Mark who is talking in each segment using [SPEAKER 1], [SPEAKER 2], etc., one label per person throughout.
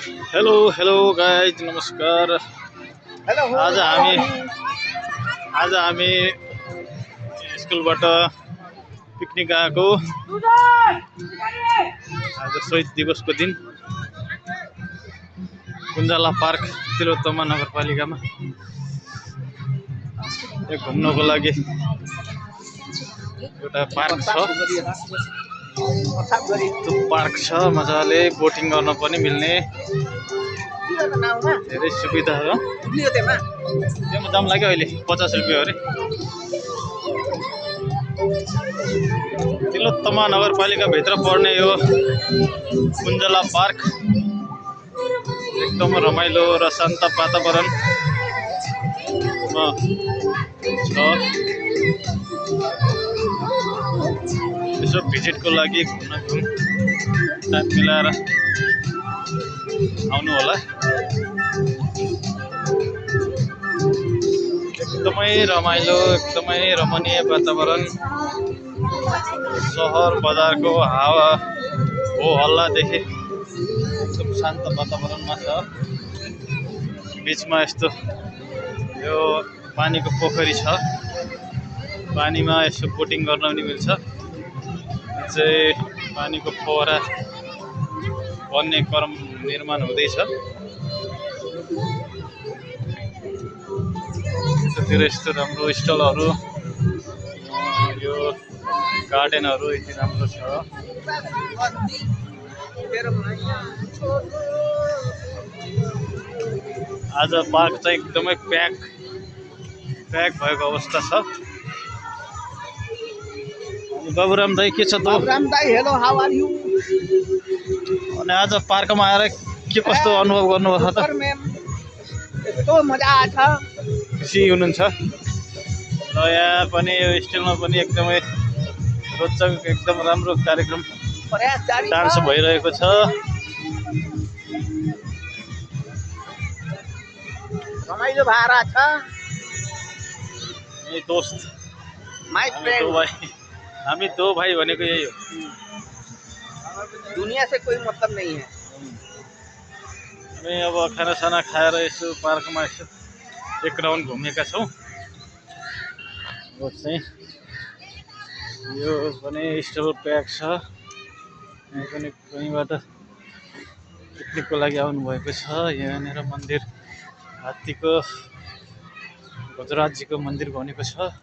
[SPEAKER 1] Hello hello guys नमस्कार।
[SPEAKER 2] Hello
[SPEAKER 1] आज हामी स्कुलबाट पिकनिक आएको। आज शहीद दिवसको दिन कुञ्जाला पार्क तिलोत्तमा नगरपालिकामा घुम्नको लागि एउटा पार्क छ। त्यो पार्क छ, मजाले बोटिङ गर्न पनि मिल्ने धेरै सुविधा हो। त्यसमा दाम लाग्यो अहिले 50 रुपियाँ अरे। तिलोत्तमा नगरपालिका भित्र पर्ने यो कुञ्जाला पार्क एकदम रमाइलो र शान्त वातावरण छ। यसो भिजिटको लागि घुम्न टाइम मिलाएर आउनु होला। एकदमै रमाइलो, एकदमै रमणीय वातावरण। सहर बजारको हावा हो हल्लादेखि एकदम शान्त वातावरणमा छ। बिचमा यस्तो यो पानीको पोखरी छ, पानीमा यसो बोटिङ गर्न पनि मिल्छ। चाहिँ पानीको फोहरा बन्ने क्रम निर्माण हुँदैछ। यतातिर यस्तो राम्रो स्टलहरू, यो गार्डनहरू यति राम्रो छ। आज पार्क चाहिँ एकदमै प्याक भएको अवस्था छ। बाबुराम दाई के छ त?
[SPEAKER 2] बाबुराम दाई हेलो हाउ आर यु?
[SPEAKER 1] अनि आज पार्कमा आएर के कस्तो अनुभव गर्नुभएको छ त?
[SPEAKER 2] यस्तो मजा आछ।
[SPEAKER 1] खुसी हुनुहुन्छ? र यहाँ पनि यो स्टिलमा पनि एकदमै रोचक, एकदम राम्रो कार्यक्रम डान्स भइरहेको छ।
[SPEAKER 2] रमाइलो भएर छ।
[SPEAKER 1] ए दोस्त,
[SPEAKER 2] माय फ्रेंड,
[SPEAKER 1] हामी दो भाई भनेको यही हो।
[SPEAKER 2] दुनिया से कोई मतलब नहीं है।
[SPEAKER 1] हामी अब खानासाना खाएर यसो पार्कमा यसो एक राउन्ड घुमेका छौँ। अब चाहिँ यो पनि स्टल प्याक छ। यहाँ पनि कहीँबाट पिकनिकको लागि आउनुभएको छ। यहाँनिर मन्दिर, हात्तीको गजराजजीको मन्दिर बनेको छ।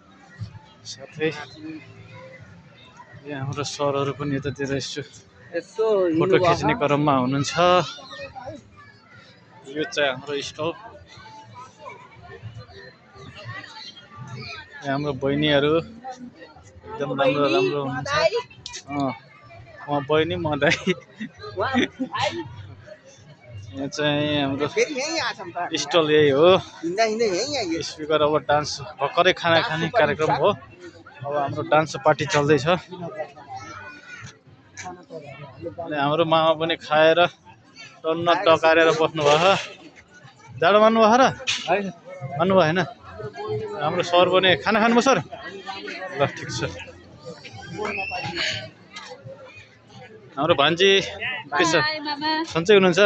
[SPEAKER 1] साथै यहाँ हाम्रो सरहरू पनि यतातिर यसो फोटो खिच्ने क्रममा हुनुहुन्छ। यो चाहिँ हाम्रो स्टल। यहाँ हाम्रो बहिनीहरू एकदम राम्रो राम्रो हुनुहुन्छ। म बहिनी, म दाइ। यहाँ चाहिँ हाम्रो स्टल यही हो। स्पिकर अब डान्स भर्खरै खाना खाने कार्यक्रम हो। अब हाम्रो डान्स पार्टी चल्दैछ। अनि हाम्रो मामा पनि खाएर टन्न टकारेर बस्नुभयो। जाडो मान्नुभयो र? मान्नुभयो होइन? हाम्रो सर पनि खाना खानुभयो सर? ल ठिक छ। हाम्रो भान्जी के छ? सन्चै हुनुहुन्छ?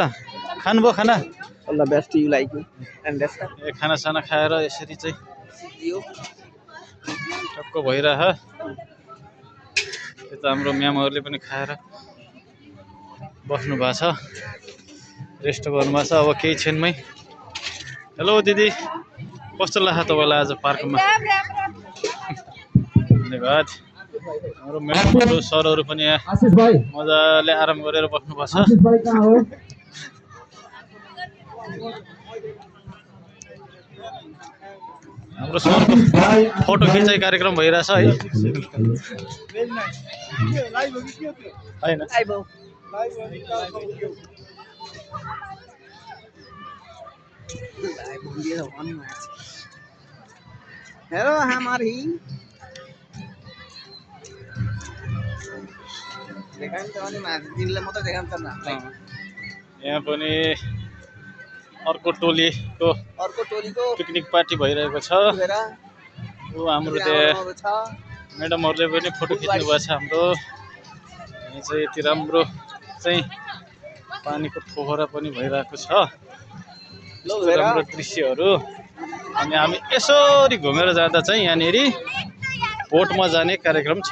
[SPEAKER 1] खानुभयो खाना?
[SPEAKER 2] All the best to you like you. Understand?
[SPEAKER 1] खानासाना खाएर यसरी चाहिँ टक्क भइरह। यता हाम्रो म्यामहरूले पनि खाएर बस्नु भएको छ, रेस्ट गर्नुभएको छ। अब केही क्षणमै। हेलो दिदी, कस्तो लाग्छ तपाईँलाई आज पार्कमा? धन्यवाद। हाम्रो म्यामहरू सरहरू पनि यहाँ मजाले आराम गरेर बस्नु भएको छ। हाम्रो सरको फोटो खिचाइ कार्यक्रम भइरहेछ है। हैन
[SPEAKER 2] हेलो हमारी
[SPEAKER 1] यहाँ पनि अर्को टोलीको पिकनिक पार्टी भइरहेको छ। हाम्रो त्यहाँ म्याडमहरूले पनि फोटो खिच्नु भएको छ। हाम्रो यहाँ चाहिँ यति राम्रो चाहिँ पानीको फोहरा पनि भइरहेको छ।
[SPEAKER 2] लो
[SPEAKER 1] यस्तो
[SPEAKER 2] हेर
[SPEAKER 1] राम्रो दृश्यहरू। अनि हामी यसरी घुमेर जाँदा चाहिँ यहाँनिर बोटमा जाने कार्यक्रम छ।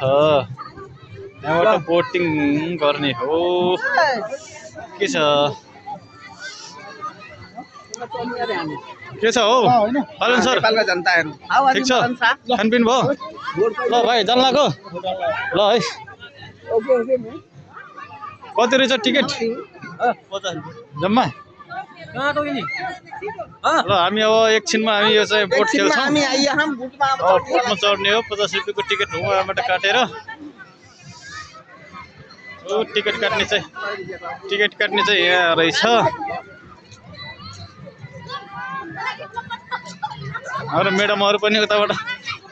[SPEAKER 1] यहाँबाट बोटिङ गर्ने हो। के छ के छ हो पालन सर?
[SPEAKER 2] नेपालका जनताहरू आओ आज
[SPEAKER 1] ठिक छ
[SPEAKER 2] मदन शाह
[SPEAKER 1] खानपिन भयो? ल भाइ जान लाग्यो ल है।
[SPEAKER 2] ओके ओके मैं
[SPEAKER 1] कति रहेछ टिकट जम्मा? ल हामी अब एकछिनमा हामी यो चाहिँ बोट खेल्छौँ।
[SPEAKER 2] हामी आइए हम बुटमा अब
[SPEAKER 1] बोटमा चढ्ने हो। 50 रुपियाँको टिकट हो यहाँबाट काटेर। ओ टिकट काट्ने चाहिँ यहाँ रहेछ। हाम्रो म्याडमहरू पनि उताबाट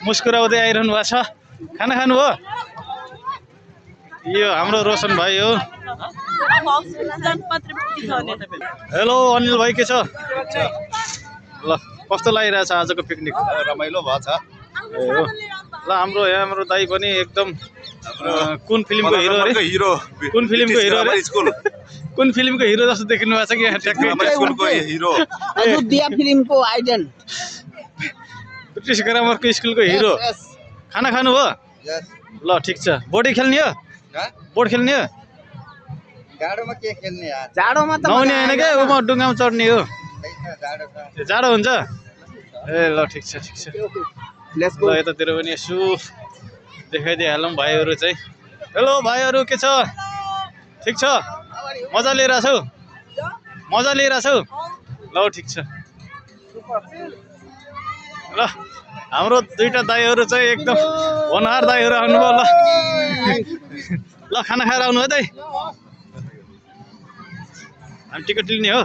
[SPEAKER 1] मुस्कुराउँदै आइरहनु भएको छ। खाना खानु हो? यो हाम्रो रोशन भाइ हो। हेलो अनिल भाइ के छ? ल कस्तो लागिरहेछ आजको पिकनिक?
[SPEAKER 3] रमाइलो भएछ।
[SPEAKER 1] ए हो ल हाम्रो दाइ पनि एकदम कुन फिल्मको हिरो अरे? कुन फिल्मको हिरो अरे? कुन फिल्मको हिरो जस्तो देखिनु भएको छ कि यहाँ ट्याक्कै?
[SPEAKER 3] स्कुलको हिरो
[SPEAKER 2] अयोध्या फिल्मको आइडल
[SPEAKER 1] ब्रिटिस ग्रामरको स्कुलको हिरो। खाना खानु हो? ल ठिक छ। बोटै खेल्ने हो? बोट खेल्ने हो?
[SPEAKER 3] गाडोमा के खेल्ने यार?
[SPEAKER 2] जाडोमा त
[SPEAKER 1] नहुने होइन क्या उमा डुङ्गामा चढ्ने हो।
[SPEAKER 3] जाडो छ।
[SPEAKER 1] जाडो हुन्छ? ए ल ठिक छ
[SPEAKER 2] लेट्स
[SPEAKER 1] ल यतातिर पनि यसो देखाइदिइहालौँ भाइहरू चाहिँ। हेलो भाइहरू के छ? ठिक छ? मजा लिइरहेछौ? ल ठिक छ। ल हाम्रो दुईटा दाइहरू चाहिँ एकदम होनहार दाइहरू आउनुभयो। ल खाना खाएर आउनु है दाइ। हामी टिकट लिने हो?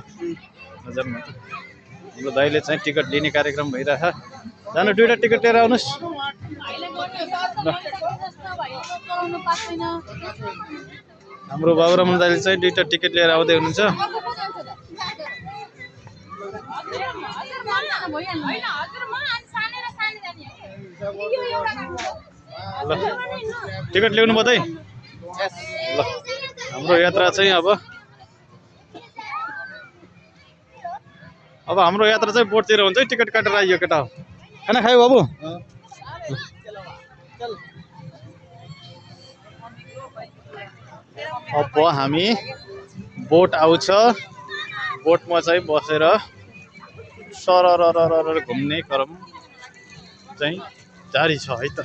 [SPEAKER 1] हजुर हाम्रो दाइले चाहिँ टिकट लिने कार्यक्रम भइरहेछ। जानु दुईवटा टिकट लिएर आउनुहोस्। हाम्रो बाबुराम दाइले चाहिँ दुईवटा टिकट लिएर आउँदै हुनुहुन्छ। ल टिकट ल्याउनु भयो दाइ? ल हाम्रो यात्रा चाहिँ अब हाम्रो यात्रा चाहिँ बोटतिर हुन्छ है। टिकट काटेर आइयो केटा हो। खाना खायो बाबु? अब हामी बोट आउँछ। बोटमा चाहिँ बसेर सरर घुम्ने क्रम चाहिँ जारी छ है त।